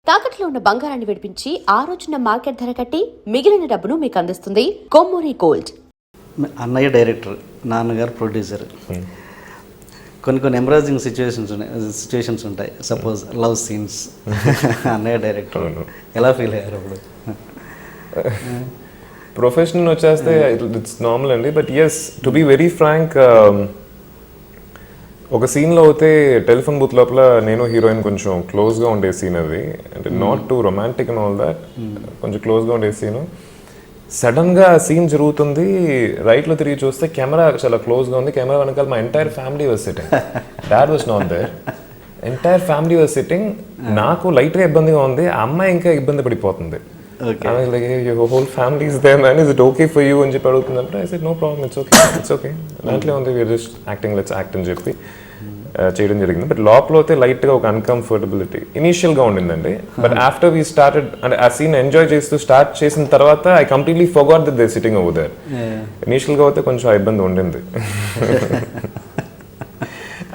తాకట్లో ఉన్న బంగారాన్ని విడిపించి ఆ రోజున మార్కెట్ ధర కట్టి మిగిలిన డబ్బును మీకు అందిస్తుంది కొమ్మూరి గోల్డ్. అన్నయ్య డైరెక్టర్, నాన్నగారు ప్రొడ్యూసర్. కొన్ని ఎంబరాజింగ్ సిచ్యువేషన్స్ ఉంటాయి. సపోజ్ లవ్ సీన్స్, అన్నయ్య డైరెక్టర్, ఎలా ఫీల్ అయ్యారు అప్పుడు? ప్రొఫెషనల్ వచ్చేస్తే ఇట్స్ నార్మల్ అండి. But yes, to be very frank, ఒక సీన్లో అయితే టెలిఫోన్ బూత్ లోపల నేను హీరోయిన్ కొంచెం క్లోజ్గా ఉండే సీన్ అది. అంటే not to romantic and all that, కొంచెం క్లోజ్గా ఉండే సీను. సడన్గా సీన్ జరుగుతుంది, రైట్లో తిరిగి చూస్తే కెమెరా చాలా క్లోజ్గా ఉంది. కెమెరా వెనకాల మా entire family was sitting. Dad was not there. Entire family was sitting. నాకు లైట్గా ఇబ్బందిగా ఉంది, ఆ అమ్మాయి ఇంకా ఇబ్బంది పడిపోతుంది. Whole family is there man, is it okay for you అని చెప్పి అడుగుతున్నప్పుడు I said no problem, it's okay దాంట్లో ఉంది, we're just acting, let's act అని చెప్పి చేయడం జరిగింది. బట్ లోపల అయితే లైట్గా ఒక అన్కంఫర్టబిలిటీ ఇనీషియల్గా ఉండిందండి. బట్ ఆఫ్టర్ వీ స్టార్టెడ్, అంటే ఆ సీన్ ఎంజాయ్ చేస్తూ స్టార్ట్ చేసిన తర్వాత I completely forgot that they sitting over there. ఇనీషియల్గా అయితే కొంచెం ఇబ్బంది ఉండింది.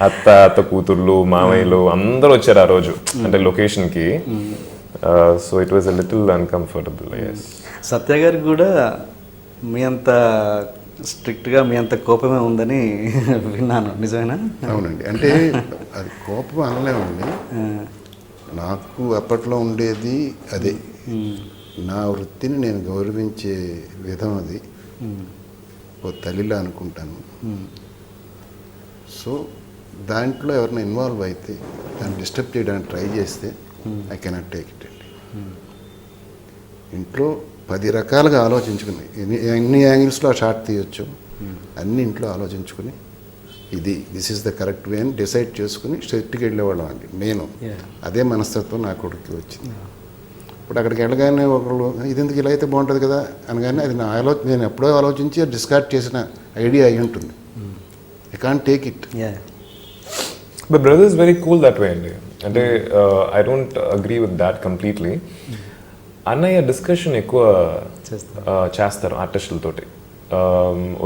అత్త కూతుర్లు, మామయ్యలు అందరూ వచ్చారు ఆ రోజు, అంటే లొకేషన్కి. So it was a little uncomfortable. Yes, Satya గారికి కూడా మీ అంత స్ట్రిక్ట్గా, మీ అంత కోపమే ఉందని విన్నాను, నిజమేనా? అవునండి, అంటే అది కోపం అనలేమండి. నాకు అప్పట్లో ఉండేది అదే, నా వృత్తిని నేను గౌరవించే విధం అది. ఓ తల్లిలా అనుకుంటాను. సో దాంట్లో ఎవరైనా ఇన్వాల్వ్ అయితే, దాన్ని డిస్టర్బ్ చేయడానికి ట్రై చేస్తే ఐ కెనాట్ టేక్ ఇట్ అండి. ఇంట్లో 10 రకాలుగా ఆలోచించుకుని, ఎన్ని యాంగిల్స్లో ఆ షాట్ తీయొచ్చు అన్ని ఇంట్లో ఆలోచించుకుని this is the correct way అని డిసైడ్ చేసుకుని సెట్కి వెళ్ళేవాళ్ళం అండి. నేను అదే మనస్తత్వం నా కొడుకు వచ్చింది. ఇప్పుడు అక్కడికి వెళ్ళగానే ఒకళ్ళు ఇది ఎందుకు ఇలా అయితే బాగుంటుంది కదా అనగానే అది నేను ఎప్పుడో ఆలోచించి డిస్కార్డ్ చేసిన ఐడియా అయి ఉంటుంది. I can't take it. But brother is very cool that way అండి. అంటే I don't agree with that completely. అన్నయ్య డిస్కషన్ ఎక్కువ చేస్తారు ఆర్టిస్టులతోటి.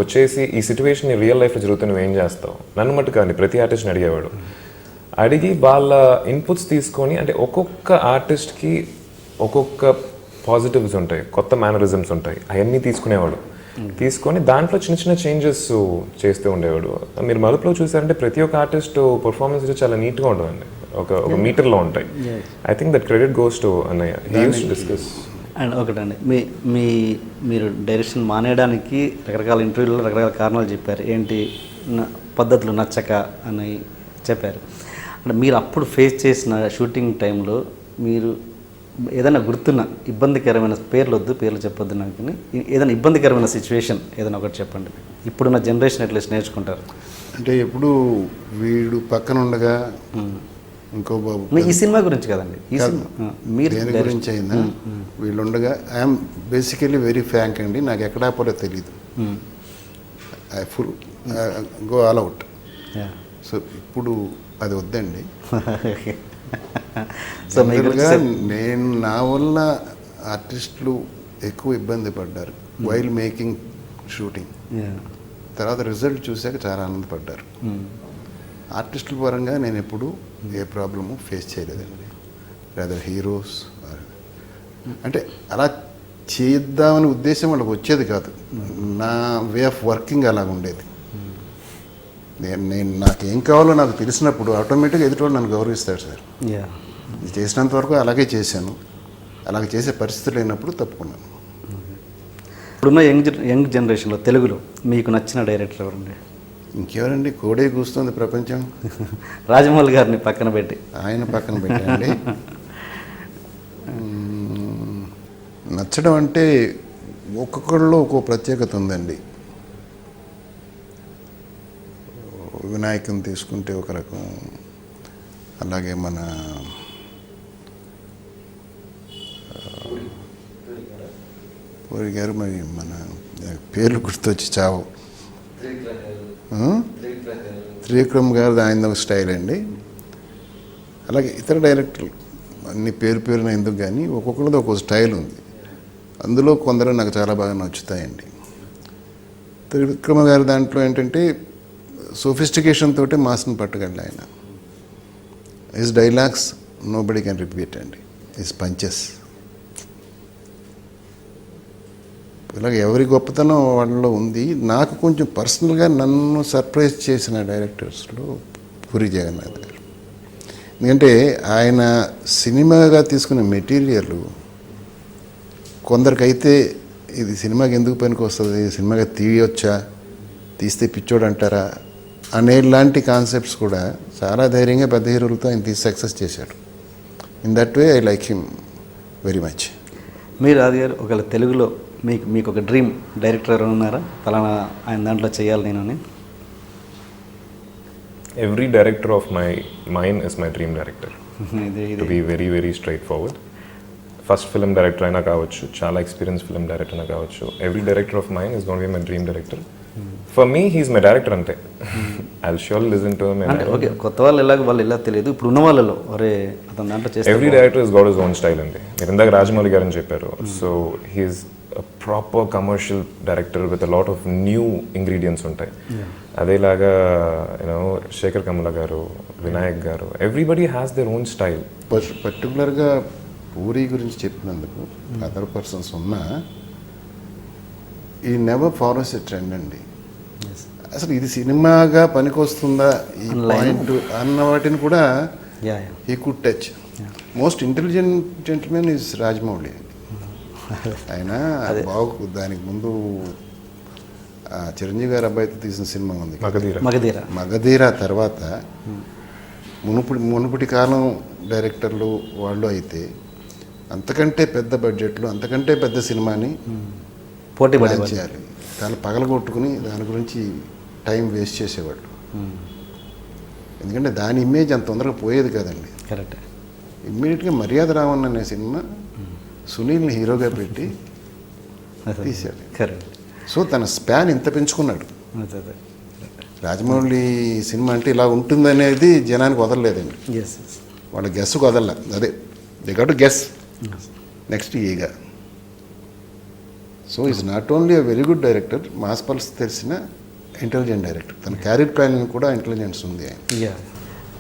వచ్చేసి ఈ సిచ్యువేషన్ రియల్ లైఫ్లో జరుగుతుంది, నువ్వు ఏం చేస్తావు, నన్ను మట్టు కానీ ప్రతి ఆర్టిస్ట్ని అడిగేవాడు. అడిగి వాళ్ళ ఇన్పుట్స్ తీసుకొని, అంటే ఒక్కొక్క ఆర్టిస్ట్కి ఒక్కొక్క పాజిటివ్స్ ఉంటాయి, కొత్త మేనరిజమ్స్ ఉంటాయి, అవన్నీ తీసుకునేవాడు. తీసుకొని దాంట్లో చిన్న చిన్న చేంజెస్ చేస్తూ ఉండేవాడు. మీరు మలుపులో చూసారంటే ప్రతి ఒక్క ఆర్టిస్ట్ పర్ఫార్మెన్స్ చాలా నీట్గా ఉంటుందండి, ఒక మీటర్లో ఉంటాయి. I think that credit goes to అన్నయ్య. He used to discuss. And ఒకటండి, మీరు డైరెక్షన్ మానేయడానికి రకరకాల ఇంటర్వ్యూలో రకరకాల కారణాలు చెప్పారు. ఏంటి, పద్ధతులు నచ్చక అని చెప్పారు. అంటే మీరు అప్పుడు ఫేస్ చేసిన షూటింగ్ టైంలో మీరు ఏదైనా గుర్తున్న ఇబ్బందికరమైన, పేర్లు చెప్పొద్దు నాకు, కానీ ఏదైనా ఇబ్బందికరమైన సిచ్యువేషన్ ఏదైనా ఒకటి చెప్పండి. ఇప్పుడున్న జనరేషన్ అట్లీస్ట్ నేర్చుకుంటారు. అంటే ఎప్పుడు వీడు పక్కన ఉండగా ఇంకో బాబు, ఈ సినిమా గురించి కదండి, ఈ సినిమా మీరు దేని గురించి అయిందా, వీళ్ళు ఉండగా ఐఎమ్ బేసికలీ వెరీ ఫ్రాంక్ అండి. నాకు ఎక్కడా పోలే తెలీదు. I full go all out. So ఇప్పుడు అది వద్దండి. సో నేను, నా వల్ల ఆర్టిస్టులు ఎక్కువ ఇబ్బంది పడ్డారు వైల్ మేకింగ్ షూటింగ్. తర్వాత రిజల్ట్ చూశాక చాలా ఆనందపడ్డారు. ఆర్టిస్టుల పరంగా నేను ఎప్పుడు ఏ ప్రాబ్లము ఫేస్ చేయలేదండి. లేదా హీరోస్ అంటే అలా చేద్దామనే ఉద్దేశం వాళ్ళకి వచ్చేది కాదు. నా వే ఆఫ్ వర్కింగ్ అలాగ ఉండేది. నేను నాకేం కావాలో నాకు తెలిసినప్పుడు ఆటోమేటిక్గా ఎదుటివాళ్ళు నన్ను గౌరవిస్తాడు సార్. చేసినంత వరకు అలాగే చేశాను. అలాగే చేసే పరిస్థితులు లేనప్పుడు తప్పుకున్నాను. ఇప్పుడున్న యంగ్ జనరేషన్లో తెలుగులో మీకు నచ్చిన డైరెక్టర్ ఎవరండి? ఇంకెవరండి, కోడే కూస్తుంది ప్రపంచం. రాజమౌళి గారిని పక్కన పెట్టి, ఆయన పక్కన పెట్టండి. నచ్చడం అంటే ఒక్కొక్కరిలో ఒక్కో ప్రత్యేకత ఉందండి. వినాయకుని తీసుకుంటే ఒక రకం, అలాగే మన పూరి గారు, మరి మన పేర్లు గుర్తొచ్చి చావు, త్రివిక్రమ్ గారు ఆయన ఒక స్టైల్ అండి. అలాగే ఇతర డైరెక్టర్లు అన్ని పేరున ఎందుకు కానీ ఒక్కొక్కరిది ఒక్కొక్క స్టైల్ ఉంది. అందులో కొందరు నాకు చాలా బాగా నచ్చుతాయండి. త్రివిక్రమ గారి దాంట్లో ఏంటంటే సోఫిస్టికేషన్ తోటే మాస్ని పట్టగలడు ఆయన. His dialogues nobody can repeat అండి. His punches. ఇలాగ ఎవరి గొప్పతనం వాళ్ళలో ఉంది. నాకు కొంచెం పర్సనల్గా నన్ను సర్ప్రైజ్ చేసిన డైరెక్టర్స్లో పూరి జగన్నాథ్ గారు. ఎందుకంటే ఆయన సినిమాగా తీసుకునే మెటీరియల్ కొందరికైతే ఇది సినిమాకి ఎందుకు పనికి వస్తుంది, సినిమాగా తీయొచ్చా, తీస్తే పిచ్చోడు అంటారా అనేలాంటి కాన్సెప్ట్స్ కూడా చాలా ధైర్యంగా పెద్ద హీరోలతో ఆయన తీసి సక్సెస్ చేశాడు. In that way I like him very much. మీరు అది గారు ఒకవేళ తెలుగులో మీకు ఒక డ్రీమ్ డైరెక్టర్ ఎవరు ఉన్నారా, ఫలానా ఆయన దాంట్లో చేయాలి నేను అని? Every director of mine is my dream director. To be very very straightforward. First film director అయినా కావచ్చు, చాలా ఎక్స్పీరియన్స్ ఫిల్మ్ డైరెక్టర్ అయినా కావచ్చు, every director of mine is gonna be my dream director. For me he's my director అంతే. I will surely listen to him. అంటే okay, కొత్త వాళ్ళు ఎలా తెలియదు, ఇప్పుడు ఉన్న వాళ్ళలో ఒరే అతని దాంట్లో చేస్తే every director is got his own style అండి. మీరు ఇందాక రాజమౌళి గారు అని చెప్పారు. So he's a proper commercial director with a lot of new ingredients ఉంటాయి. అదేలాగా you know Sekhar Kammula garu, Vinayak garu, everybody has their own style. పర్టికులర్గా పూరి గురించి చెప్పినందుకు అదర్ పర్సన్స్ ఉన్నా ఈ నెవర్ ఫాలోస్ ఎ ట్రెండ్ అండి. అసలు ఇది సినిమాగా పనికొస్తుందా ఈ పాయింట్ అన్న వాటిని కూడా he could touch. Most intelligent gentlemen is Rajamouli. ఆయన బాగు దానికి ముందు చిరంజీవి గారి అబ్బాయితో తీసిన సినిమా ఉంది మగధీర. తర్వాత మునుపటి కాలం డైరెక్టర్లు వాళ్ళు అయితే అంతకంటే పెద్ద బడ్జెట్లు, అంతకంటే పెద్ద సినిమాని పోటీ చేయాలి, దాన్ని పగలగొట్టుకుని దాని గురించి టైం వేస్ట్ చేసేవాళ్ళు. ఎందుకంటే దాని ఇమేజ్ అంత తొందరగా పోయేది కదండి. కరెక్ట్. ఇమ్మీడియట్గా మర్యాద రావణ్ అనే సినిమా సునీల్ని హీరోగా పెట్టి తీశాడు. కరెక్ట్. సో తన స్పాన్ ఇంత పెంచుకున్నాడు. రాజమౌళి సినిమా అంటే ఇలా ఉంటుందనేది జనానికి వదలలేదండి. వాళ్ళ గెస్కు వదల, అదే they got to guess next Eega. So is not only a very good director, mass pulse తెలిసిన ఇంటెలిజెంట్ డైరెక్టర్. తన క్యారియర్ ప్లానింగ్ కూడా ఇంటెలిజెన్స్ ఉంది ఆయన.